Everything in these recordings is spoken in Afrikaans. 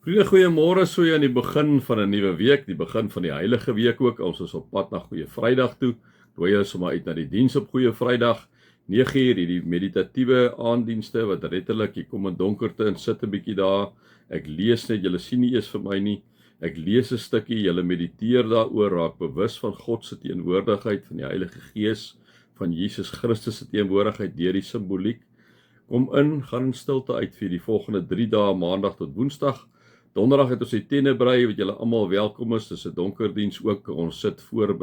Vriende, goeiemôre so aan die begin van 'n nuwe week, die begin van die Heilige Week ook. Ons is op pad na Goeie Vrydag toe. Nooi julle sommer uit na die diens op Goeie Vrydag. 9:00 hierdie meditatiewe aanddienste wat letterlik jy kom in donkerte en sit 'n bietjie daar. Ek lees net, julle sien nie eers vir my nie. Ek lees 'n stukkie, julle mediteer daaroor, raak bewus van God se teenwoordigheid, van die Heilige Gees, van Jesus Christus se teenwoordigheid deur die simboliek. Kom in, gaan in stilte uit vir die volgende 3 dae, maandag tot woensdag. Donderdag het ons die tennebrei wat julle almal welkom is. Dis 'n donker diens ook. Ons sit voor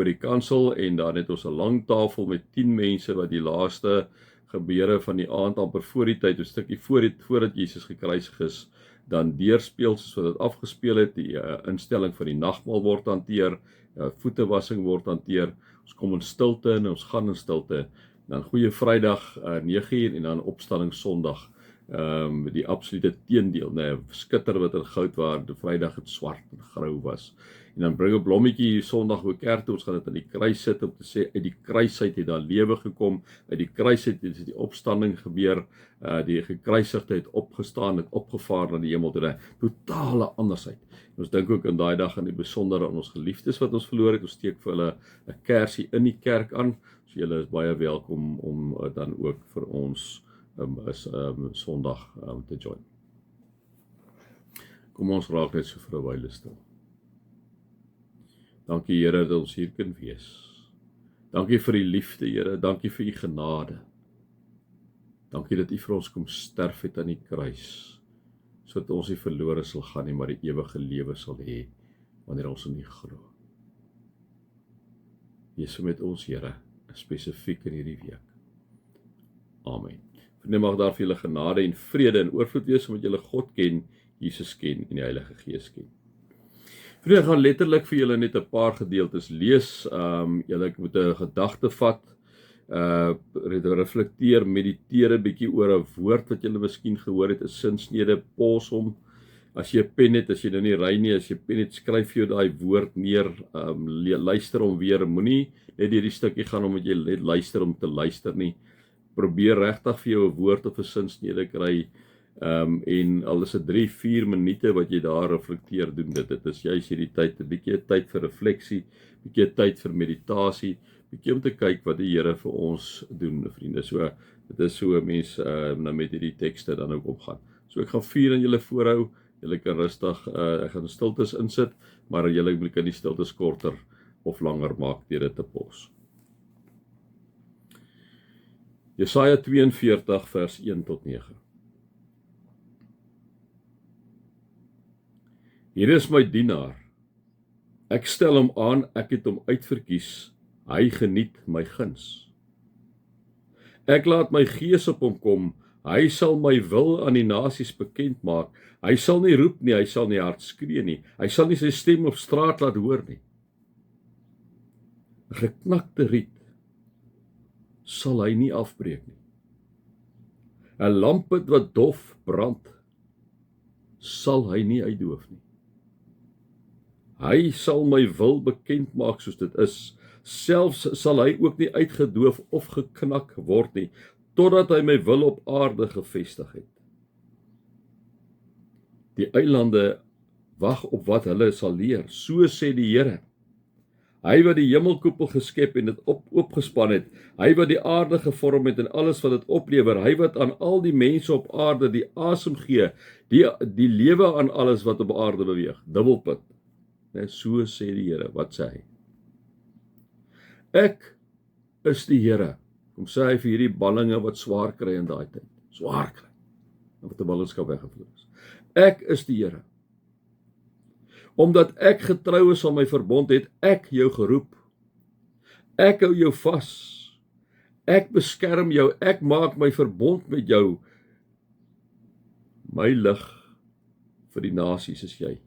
die kansel en dan het ons 'n lang tafel met 10 mense wat die laaste gebeure van die aand amper voor die tyd, 'n stukkie voordat Jesus gekruisig is, dan deurspeel soos wat dit afgespeel het. Die instelling van die nagmaal word hanteer, voetewassing word hanteer. Ons kom in stilte en ons gaan in stilte. Dan Goeie Vrydag 9:00 en dan Opstanding Sondag. Die absolute teendeel, skitter wat in goud waar, die Vrydag het swart en grou was. En dan bring 'n blommetjie Sondag oor kerk toe, ons gaan dit aan die kruis sit om te sê, uit die kruis uit het daar lewe gekom, uit die kruis uit het die opstanding gebeur, die gekruisigde het opgestaan, het opgevaar na die hemel toe, totale andersheid. En ons dink ook in daai dag aan die besondere aan ons geliefdes wat ons verloor het, ons steek vir hulle 'n kersie in die kerk aan, so julle is baie welkom om dan ook vir ons Sondag te join. Kom ons raak net so vir 'n wyle stil. Dankie Here dat ons hier kan wees. Dankie vir die liefde Here, dankie vir u genade. Dankie dat u vir ons kom sterf het aan die kruis, sodat ons nie verlore sal gaan nie, maar die ewige lewe sal hê wanneer ons in u glo. Wees met ons Here, spesifiek in hierdie week. Amen. Vriende, mag daar vir julle genade en vrede en oorvloed wees, omdat julle God ken, Jesus ken en die Heilige Gees ken. Vriende, ek gaan letterlik vir julle net 'n paar gedeeltes lees. Julle moet 'n gedagte vat, reflekteer, mediteer 'n bietjie oor 'n woord wat julle miskien gehoor het, 'n sinsnede, pos hom. As jy 'n pen het, as jy nou nie ry nie, as jy 'n pen het, skryf jy daai woord neer, luister hom weer, moenie net hierdie stukkie gaan omdat jy net luister om te luister nie. Probeer regtig vir jou 'n woord of 'n sinsnede kry, en al is dit 3-4 minute wat jy daar reflekteer, doen dit. Dit is juist hierdie tyd, 'n bietjie tyd vir refleksie, bietjie tyd vir meditasie, bietjie om te kyk wat die Here vir ons doen, vriende. So, dit is so 'n mens nou met hierdie tekste dan ook opgaan. So ek gaan 4 aan julle voorhou, julle kan rustig, ek gaan stiltes insit, maar julle kan die stiltes korter of langer maak deur dit te pos. Jesaja 42 vers 1 tot 9. Hier is my dienaar, ek stel hom aan, ek het hom uitverkies, hy geniet my guns. Ek laat my gees op hom kom, hy sal my wil aan die nasies bekend maak, hy sal nie roep nie, hy sal nie hard skree nie, hy sal nie sy stem op straat laat hoor nie. 'n Geknakte riet sal hy nie afbreek nie. 'n Lampet wat dof brand, sal hy nie uitdoof nie. Hy sal my wil bekend maak soos dit is, selfs sal hy ook nie uitgedoof of geknak word nie, totdat hy my wil op aarde gevestig het. Die eilande wag op wat hulle sal leer, so sê die Here. Hy wat die hemelkoepel geskep en dit opgespan het, hy wat die aarde gevorm het en alles wat dit oplewer, hy wat aan al die mense op aarde die asem gee, die lewe aan alles wat op aarde beweeg, dubbelpunt. So sê die Here, wat sê hy? Ek is die Here, kom sê hy vir hierdie ballinge wat swaar kry in daai tyd, swaar kry, wat 'n ballingskap weggevloei is. Ek is die Here. Omdat ek getrou is aan my verbond, het ek jou geroep. Ek hou jou vas. Ek beskerm jou. Ek maak my verbond met jou. My lig vir die nasies is jy.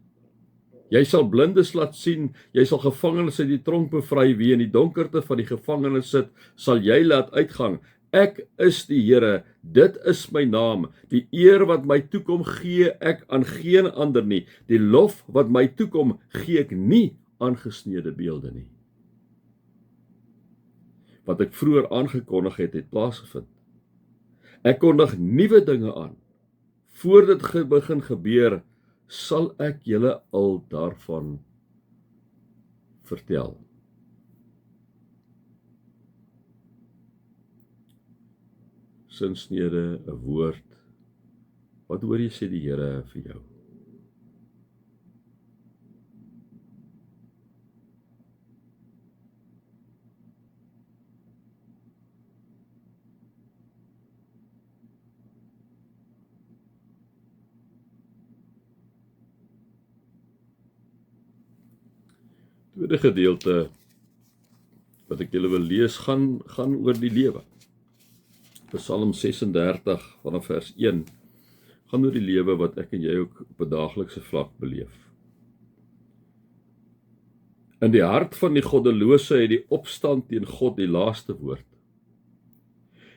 Jy sal blindes laat sien, jy sal gevangenes uit die tronk bevry, wie in die donkerte van die gevangenes sit, sal jy laat uitgaan. Ek is die Here, dit is my naam. Die eer wat my toekom gee ek aan geen ander nie. Die lof wat my toekom gee ek nie aan gesneede beelde nie. Wat ek vroeër aangekondig het plaasgevind. Ek kondig nuwe dinge aan. Voor dit begin gebeur, sal ek julle al daarvan vertel. Sinsnede, 'n woord. Wat hoor jy sê die Here vir jou? Tweede gedeelte wat ek julle wil lees gaan oor die lewe. Psalm 36 vanaf vers 1 gaan oor die lewe wat ek en jy ook op 'n daaglikse vlak beleef. In die hart van die goddelose het die opstand teen God die laaste woord.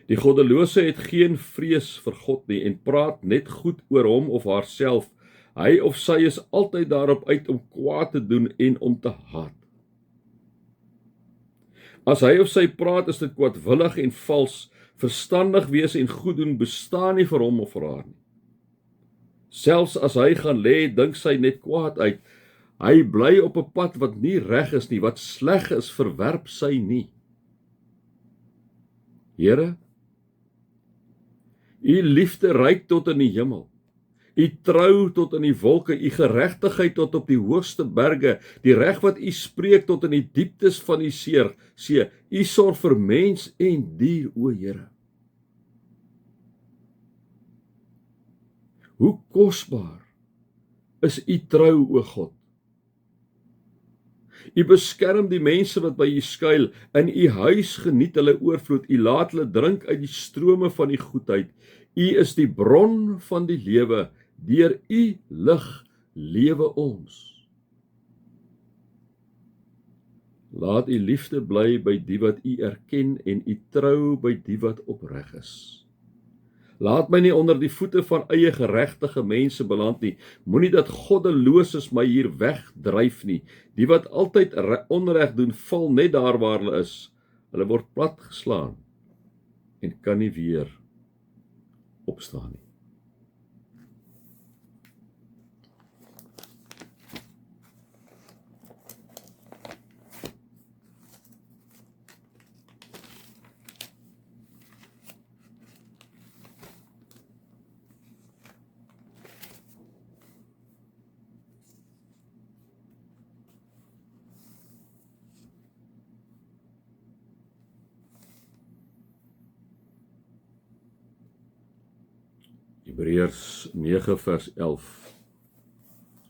Die goddelose het geen vrees vir God nie en praat net goed oor hom of haarself. Hy of sy is altyd daarop uit om kwaad te doen en om te haat. As hy of sy praat, is dit kwaadwillig en vals. Verstandig wees en goed doen bestaan nie vir hom of vir haar nie. Selfs as hy gaan lê, dink sy net kwaad uit. Hy bly op 'n pad wat nie reg is nie, wat sleg is, verwerp sy nie. Here, u liefde reik tot in die hemel. U trou tot in die wolke, u geregtigheid tot op die hoogste berge, die reg wat u spreek tot in die dieptes van die see. U sorg vir mens en dier, o Here. Hoe kosbaar is u trou, o God. U beskerm die mense wat by u skuil, in u huis geniet hulle oorvloed, u laat hulle drink uit die strome van die goedheid. U is die bron van die lewe, deur u lig lewe ons. Laat u liefde bly by die wat u erken en u trou by die wat opreg is. Laat my nie onder die voete van eie geregtige mense beland nie. Moenie dat goddeloses my hier wegdryf nie. Die wat altyd onreg doen, val net daar waar hulle is. Hulle word platgeslaan en kan nie weer opstaan nie. Hebreërs 9 vers 11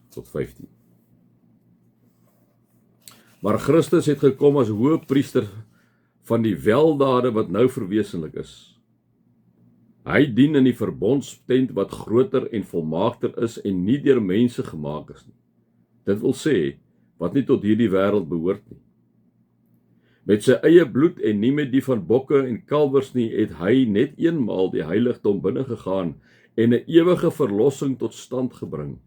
tot 15. Maar Christus het gekom as hoëpriester van die weldade wat nou verwesenlik is. Hy dien in die verbondstent wat groter en volmaakter is en nie deur mense gemaak is nie. Dit wil sê, wat nie tot hierdie wêreld behoort nie. Met sy eie bloed en nie met die van bokke en kalwers nie, het hy net eenmaal die heiligdom binne gegaan en 'n ewige verlossing tot stand gebring.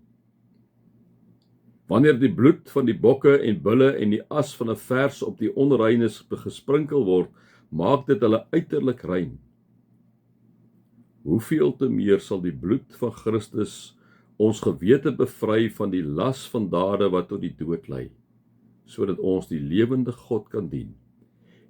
Wanneer die bloed van die bokke en bulle en die as van 'n vers op die onreines gesprinkel word, maak dit hulle uiterlik rein. Hoeveel te meer sal die bloed van Christus ons gewete bevry van die las van dade wat tot die dood lei, sodat ons die lewende God kan dien.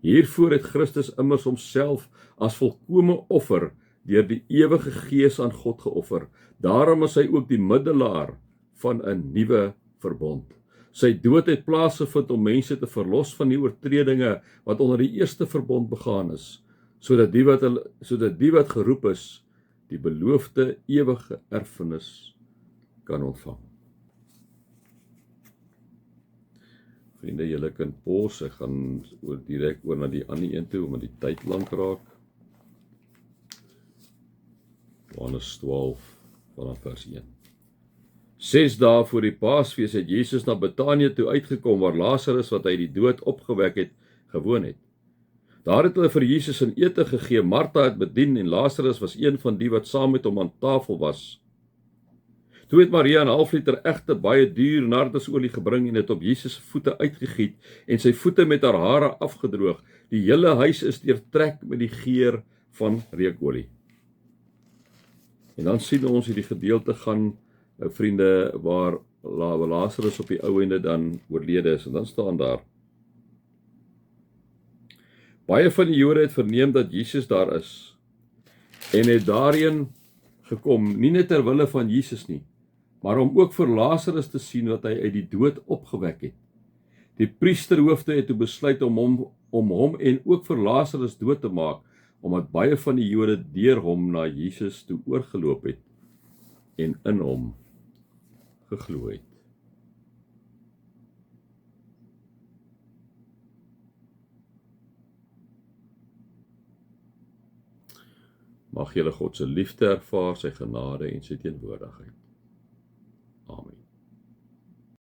Hiervoor het Christus immers homself as volkome offer deur die ewige Gees aan God geoffer. Daarom is hy ook die middelaar van 'n nuwe verbond. Sy dood het plaasgevind om mense te verlos van die oortredinge wat onder die eerste verbond begaan is, sodat die wat geroep is, die beloofde ewige erfenis kan ontvang. Vriende, julle kan pause, ek gaan direk oor na die ander een toe, omdat die tyd lank raak. Johannes 12 vanaf vers 1. 6 dae voor die Paasfees het Jesus na Betanië toe uitgekom, waar Lazarus, wat hy die dood opgewek het, gewoon het. Daar het hulle vir Jesus 'n ete gegee. Martha het bedien en Lazarus was een van die wat saam met hom aan tafel was. Toe het Maria 'n halfliter egte baie duur nardesolie gebring en dit op Jesus se voete uitgegiet en sy voete met haar hare afgedroog. Die hele huis is deurtrek met die geur van reukolie. En dan sien ons hierdie gedeelte gaan vriende waar Lazarus op die ou ende dan oorlede is, en dan staan daar: baie van die Jode het verneem dat Jesus daar is, en het daarheen gekom, nie net ter wille van Jesus nie, maar om ook vir Lazarus te sien wat hy uit die dood opgewek het. Die priesterhoofde het toe besluit om hom en ook vir Lazarus dood te maak, omdat baie van die Jode deur hom na Jesus toe oorgeloop het en in hom geglo het. Mag julle God se liefde ervaar, sy genade en sy teenwoordigheid.